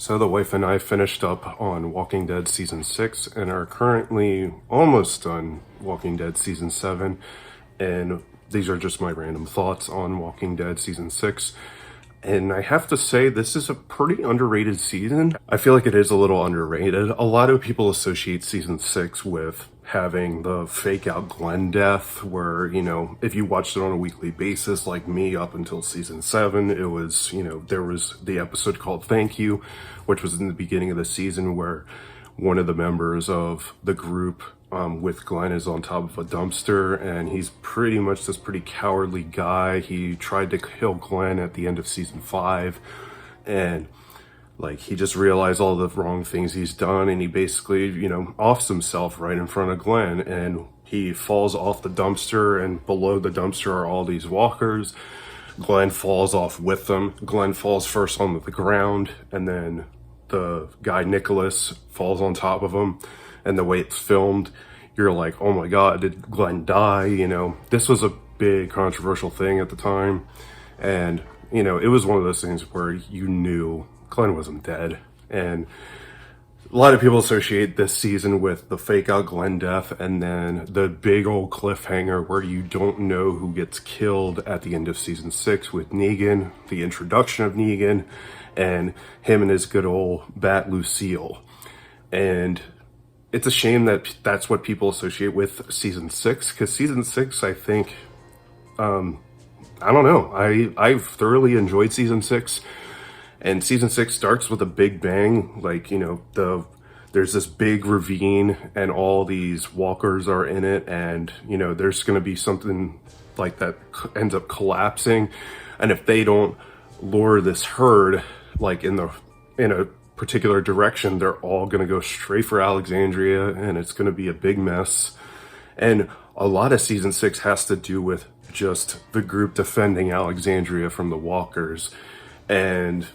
So the wife and I finished up on Walking Dead season 6 and are currently almost done Walking Dead season 7. And these are just my random thoughts on Walking Dead season 6. And I have to say, this is a pretty underrated season. I feel like it is a little underrated. A lot of people associate season 6 with having the fake out Glenn death, where, if you watched it on a weekly basis, like me, up until season 7, it was, there was the episode called Thank You, which was in the beginning of the season, where one of the members of the group with Glenn is on top of a dumpster, and he's pretty much this pretty cowardly guy. He tried to kill Glenn at the end of season 5, and he just realized all the wrong things he's done, and he basically, offs himself right in front of Glenn, and he falls off the dumpster, and below the dumpster are all these walkers. Glenn falls off with them. Glenn falls first on the ground, and then the guy Nicholas falls on top of him. And the way it's filmed, you're like, oh my God, did Glenn die? This was a big controversial thing at the time. And, it was one of those things where you knew Glenn wasn't dead. And a lot of people associate this season with the fake out Glenn death and then the big old cliffhanger where you don't know who gets killed at the end of season 6 with Negan, the introduction of Negan, and him and his good old bat Lucille. And it's a shame that that's what people associate with season 6, because season 6, I think, I don't know, I've thoroughly enjoyed season 6. And season 6 starts with a big bang, there's this big ravine and all these walkers are in it, and, there's going to be something like that ends up collapsing. And if they don't lure this herd, in a particular direction, they're all going to go straight for Alexandria, and it's going to be a big mess. And a lot of season 6 has to do with just the group defending Alexandria from the walkers. And,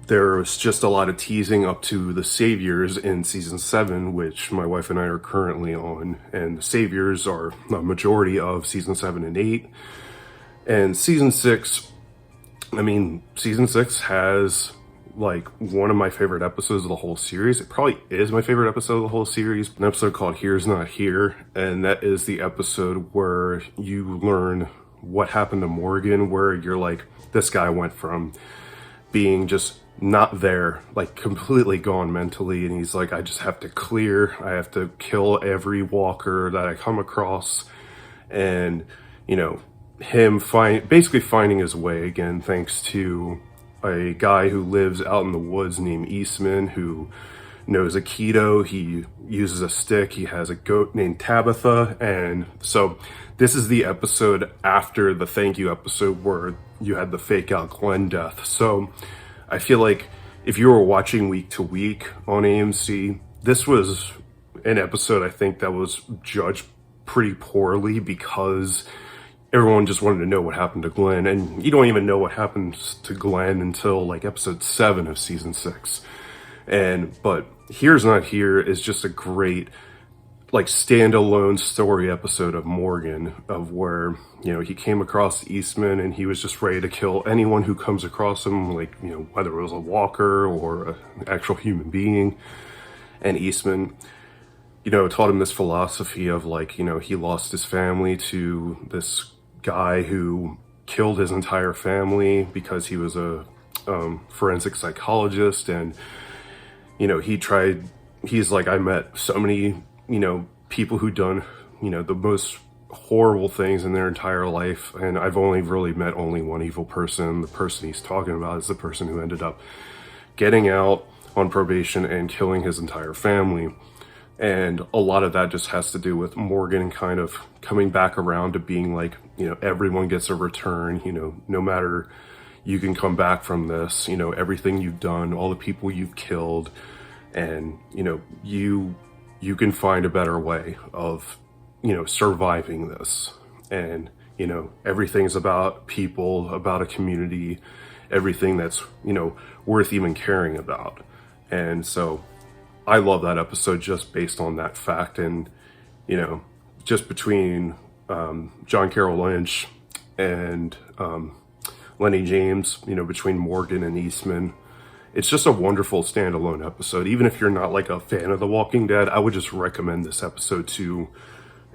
there was just a lot of teasing up to the Saviors in season 7, which my wife and I are currently on. And the Saviors are the majority of season 7 and 8. And season 6 has one of my favorite episodes of the whole series. It probably is my favorite episode of the whole series. An episode called Here's Not Here. And that is the episode where you learn what happened to Morgan, where you're like, this guy went from being just not there, completely gone mentally, and he's like, I just have to clear, I have to kill every walker that I come across. And him basically finding his way again, thanks to a guy who lives out in the woods named Eastman, who knows Aikido. He uses a stick. He has a goat named Tabitha. And so this is the episode after the Thank You episode where you had the fake out Glenn death. So I feel like if you were watching week to week on AMC, this was an episode I think that was judged pretty poorly, because everyone just wanted to know what happened to Glenn, and you don't even know what happens to Glenn until episode 7 of season 6. But Here's Not Here is just a great standalone story episode of Morgan, of where he came across Eastman and he was just ready to kill anyone who comes across him, whether it was a walker or an actual human being. And Eastman taught him this philosophy of he lost his family to this guy who killed his entire family because he was a forensic psychologist. And he's like, I met so many people who done the most horrible things in their entire life, and I've only really met only one evil person. The person he's talking about is the person who ended up getting out on probation and killing his entire family. And a lot of that just has to do with Morgan kind of coming back around to being everyone gets a return, no matter, you can come back from this, everything you've done, all the people you've killed, and, you can find a better way of, surviving this. And, everything's about people, about a community, everything that's, worth even caring about. And so I love that episode just based on that fact. And, just between John Carroll Lynch and Lenny James, between Morgan and Eastman, it's just a wonderful standalone episode. Even if you're not like a fan of The Walking Dead, I would just recommend this episode to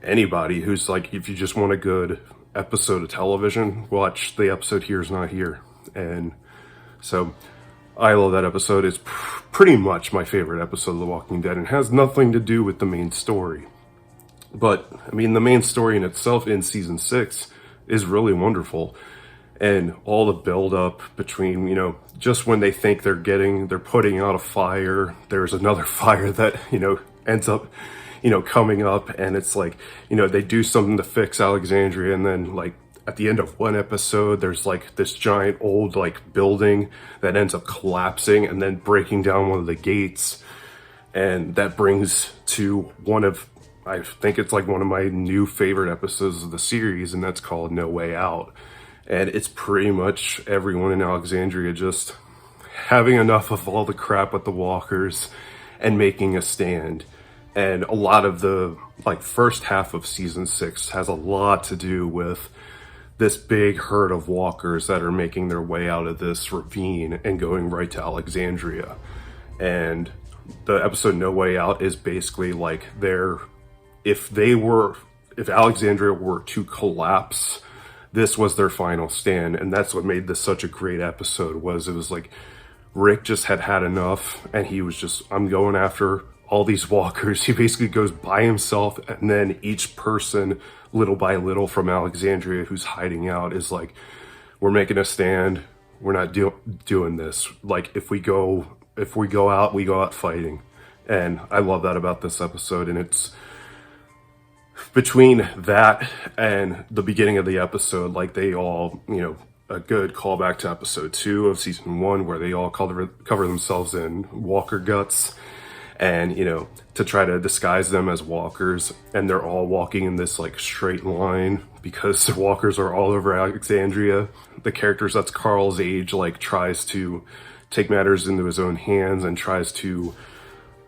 anybody who's like, if you just want a good episode of television, watch the episode Here's Not Here. And so I love that episode. It's pretty much my favorite episode of The Walking Dead and has nothing to do with the main story. But, I mean, the main story in itself in season 6 is really wonderful. And all the build up between, you know, just when they think they're putting out a fire, there's another fire that, you know, ends up, you know, coming up, and it's like, you know, they do something to fix Alexandria, and then like at the end of one episode, there's like this giant old like building that ends up collapsing and then breaking down one of the gates. And that brings to one of, I think it's like one of my new favorite episodes of the series, and that's called No Way Out. And it's pretty much everyone in Alexandria just having enough of all the crap with the walkers and making a stand. And a lot of the like first half of season 6 has a lot to do with this big herd of walkers that are making their way out of this ravine and going right to Alexandria. And the episode No Way Out is basically like if Alexandria were to collapse, this was their final stand. And that's what made this such a great episode. It was like Rick just had enough, and he was just, I'm going after all these walkers. He basically goes by himself, and then each person little by little from Alexandria who's hiding out is like, we're making a stand, we're not doing this. Like if we go out, we go out fighting. And I love that about this episode. And it's between that and the beginning of the episode, like they all, you know, a good callback to episode 2 of season 1, where they all cover themselves in walker guts, and, you know, to try to disguise them as walkers. And they're all walking in this like straight line because the walkers are all over Alexandria. The characters that's Carl's age like tries to take matters into his own hands and tries to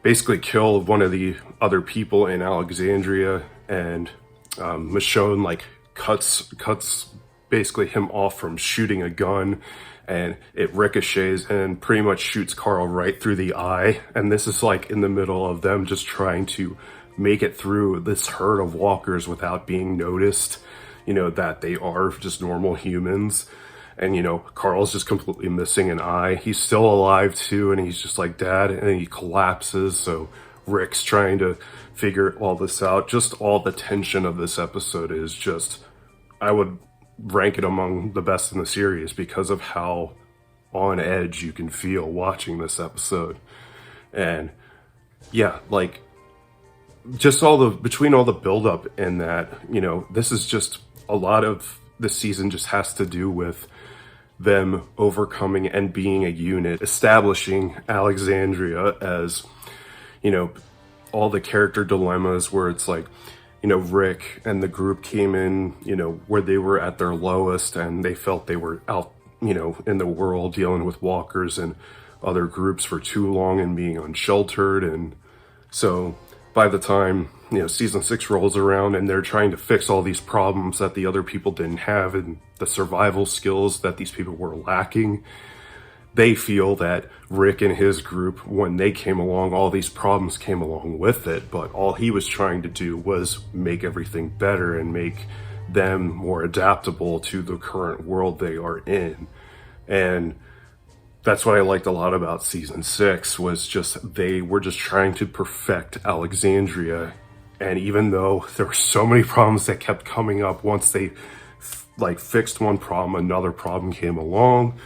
basically kill one of the other people in Alexandria. And Michonne like cuts basically him off from shooting a gun, and it ricochets and pretty much shoots Carl right through the eye. And this is like in the middle of them just trying to make it through this herd of walkers without being noticed, you know, that they are just normal humans. And, you know, Carl's just completely missing an eye. He's still alive too, and he's just like, Dad, and then he collapses. So Rick's trying to figure all this out. Just all the tension of this episode is just, I would rank it among the best in the series because of how on edge you can feel watching this episode. And yeah, like just between all the buildup in that, you know, this is just a lot of the season just has to do with them overcoming and being a unit, establishing Alexandria as, you know, all the character dilemmas where it's like, you know, Rick and the group came in, you know, where they were at their lowest, and they felt they were out, you know, in the world dealing with walkers and other groups for too long and being unsheltered. And so by the time, you know, season 6 rolls around and they're trying to fix all these problems that the other people didn't have and the survival skills that these people were lacking, they feel that Rick and his group, when they came along, all these problems came along with it, but all he was trying to do was make everything better and make them more adaptable to the current world they are in. And that's what I liked a lot about season 6, was just they were just trying to perfect Alexandria. And even though there were so many problems that kept coming up, once they like fixed one problem, another problem came along.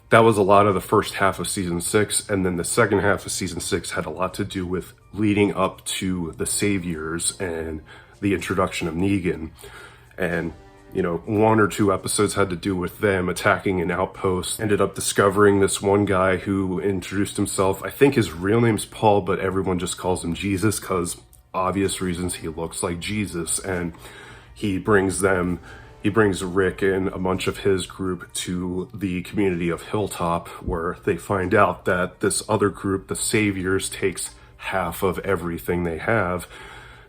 That was a lot of the first half of season 6, and then the second half of season 6 had a lot to do with leading up to the Saviors and the introduction of Negan. And, you know, 1 or 2 episodes had to do with them attacking an outpost, ended up discovering this one guy who introduced himself. I think his real name's Paul, but everyone just calls him Jesus because obvious reasons, he looks like Jesus. And he brings Rick and a bunch of his group to the community of Hilltop, where they find out that this other group, the Saviors, takes half of everything they have.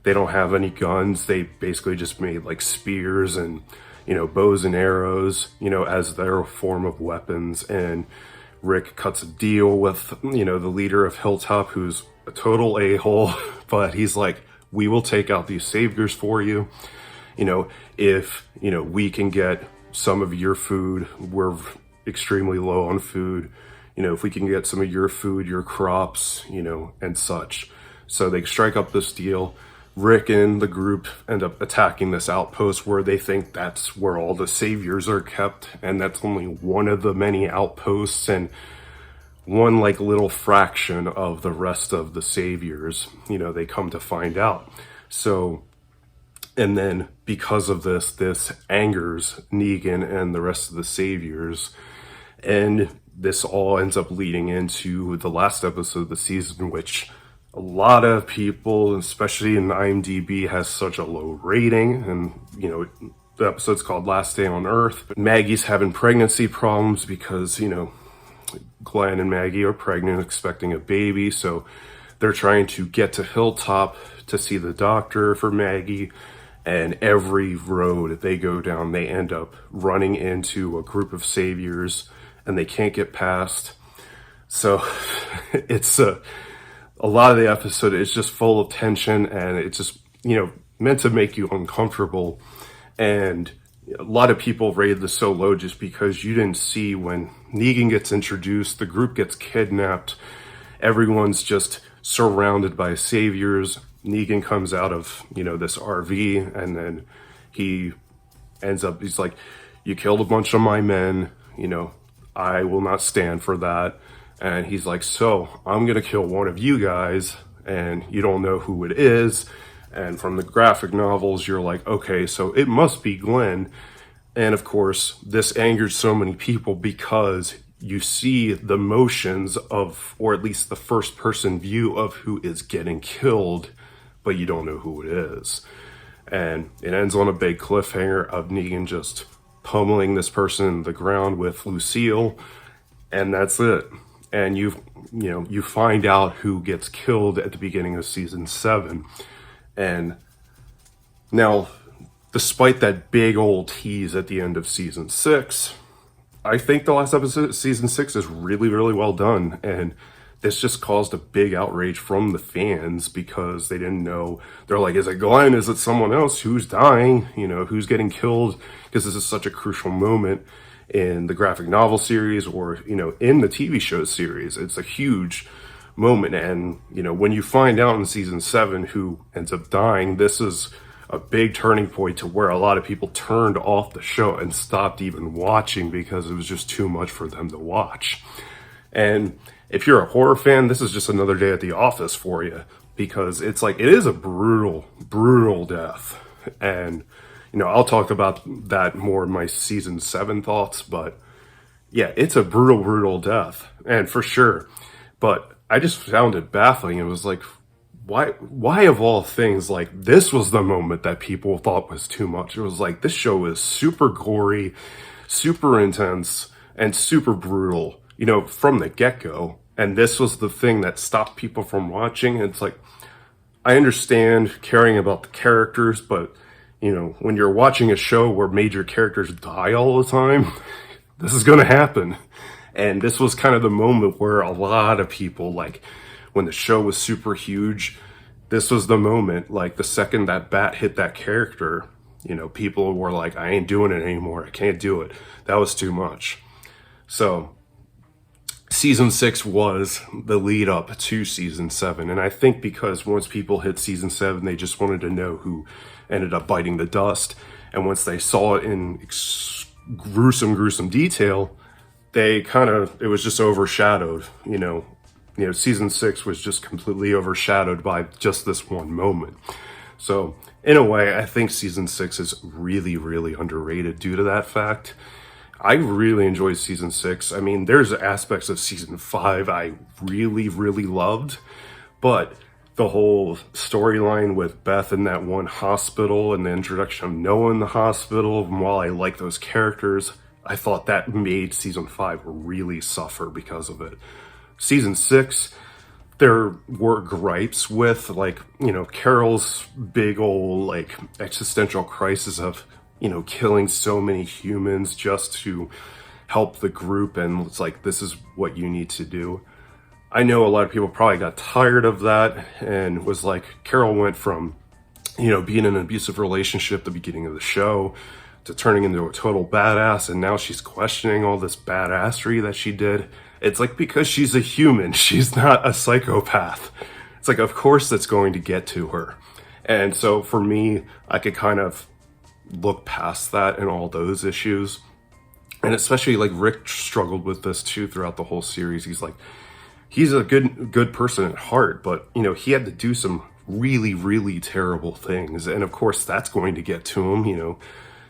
They don't have any guns. They basically just made like spears and, you know, bows and arrows, you know, as their form of weapons. And Rick cuts a deal with, the leader of Hilltop, who's a total a-hole, but he's like, we will take out these saviors for you. If, we can get some of your food, we're extremely low on food. If we can get some of your food, your crops, and such. So they strike up this deal. Rick and the group end up attacking this outpost where they think that's where all the saviors are kept, and that's only one of the many outposts and one like little fraction of the rest of the saviors, they come to find out. So, and then because of this angers Negan and the rest of the saviors, and this all ends up leading into the last episode of the season, which a lot of people, especially in IMDb, has such a low rating. And, the episode's called Last Day on Earth. But Maggie's having pregnancy problems because, Glenn and Maggie are pregnant, expecting a baby. So they're trying to get to Hilltop to see the doctor for Maggie. And every road they go down, they end up running into a group of saviors and they can't get past. So it's a lot of the episode is just full of tension, and it's just, meant to make you uncomfortable. And a lot of people rated this so low just because you didn't see when Negan gets introduced, the group gets kidnapped, everyone's just surrounded by saviors. Negan comes out of, this RV, and then he's like, you killed a bunch of my men, I will not stand for that. And he's like, so I'm going to kill one of you guys, and you don't know who it is. And from the graphic novels, you're like, okay, so it must be Glenn. And of course, this angered so many people because you see the motions of, or at least the first person view of who is getting killed, but you don't know who it is. And it ends on a big cliffhanger of Negan just pummeling this person in the ground with Lucille, and that's it. And you find out who gets killed at the beginning of season 7. And now, despite that big old tease at the end of season 6, I think the last episode of season 6 is really, really well done. And this just caused a big outrage from the fans because they didn't know. They're like, is it Glenn? Is it someone else? Who's dying? Who's getting killed? Because this is such a crucial moment in the graphic novel series or, in the TV show series. It's a huge moment. And, when you find out in season 7 who ends up dying, this is a big turning point to where a lot of people turned off the show and stopped even watching because it was just too much for them to watch. And if you're a horror fan, this is just another day at the office for you, because it's like, it is a brutal, brutal death. And I'll talk about that more in my season 7 thoughts, but yeah, it's a brutal, brutal death, and for sure. But I just found it baffling. It was like, why of all things, like, this was the moment that people thought was too much. It was like, this show is super gory, super intense, and super brutal, from the get-go. And this was the thing that stopped people from watching. It's like, I understand caring about the characters, but when you're watching a show where major characters die all the time, this is going to happen. And this was kind of the moment where a lot of people, like, when the show was super huge, this was the moment, like, the second that bat hit that character, people were like, I ain't doing it anymore. I can't do it. That was too much. So season 6 was the lead up to season 7. And I think because once people hit season 7, they just wanted to know who ended up biting the dust. And once they saw it in gruesome detail, it was just overshadowed, season 6 was just completely overshadowed by just this one moment. So in a way, I think season 6 is really, really underrated due to that fact. I really enjoyed season 6. I mean, there's aspects of season 5 I really, really loved, but the whole storyline with Beth in that one hospital and the introduction of Noah in the hospital, and while I like those characters, I thought that made season 5 really suffer because of it. Season 6, there were gripes with, like, Carol's big old, like, existential crisis of, killing so many humans just to help the group, and it's like, this is what you need to do. I know a lot of people probably got tired of that and was like, Carol went from, being in an abusive relationship at the beginning of the show to turning into a total badass, and now she's questioning all this badassery that she did. It's like, because she's a human, she's not a psychopath. It's like, of course that's going to get to her. And so for me, I could kind of look past that and all those issues. And especially like Rick struggled with this too throughout the whole series. He's like, he's a good person at heart, but he had to do some really, really terrible things. And of course that's going to get to him.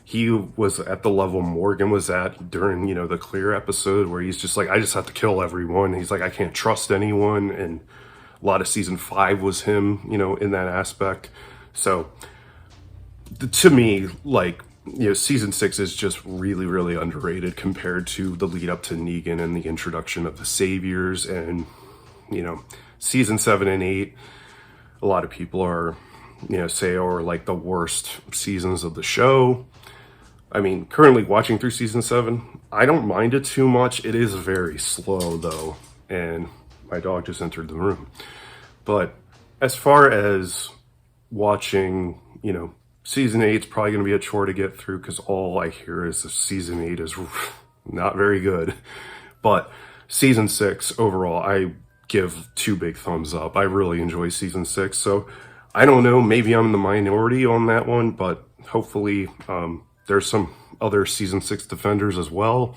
He was at the level Morgan was at during, the Clear episode, where he's just like, I just have to kill everyone. He's like, I can't trust anyone. And a lot of season 5 was him, in that aspect. So to me, like, season 6 is just really, really underrated compared to the lead up to Negan and the introduction of the Saviors. And, season 7 and 8, a lot of people are, say are like the worst seasons of the show. I mean, currently watching through season 7, I don't mind it too much. It is very slow though. And my dog just entered the room. But as far as watching, season 8 is probably going to be a chore to get through, because all I hear is that season 8 is not very good. But season 6 overall, I give 2 big thumbs up. I really enjoy season 6. So I don't know, maybe I'm in the minority on that one, but hopefully there's some other season 6 defenders as well.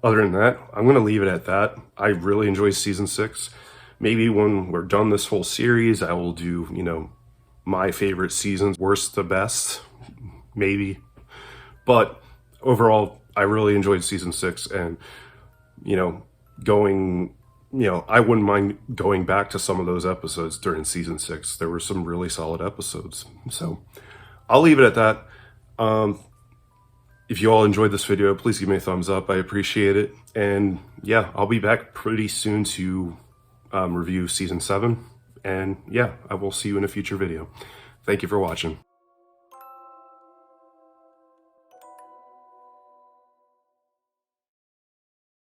Other than that, I'm going to leave it at that. I really enjoy season 6. Maybe when we're done this whole series, I will do, my favorite seasons, worst to best, maybe. But overall, I really enjoyed season 6, and, I wouldn't mind going back to some of those episodes during season 6. There were some really solid episodes. So I'll leave it at that. If you all enjoyed this video, please give me a thumbs up. I appreciate it. And yeah, I'll be back pretty soon to review season 7. And yeah, I will see you in a future video. Thank you for watching.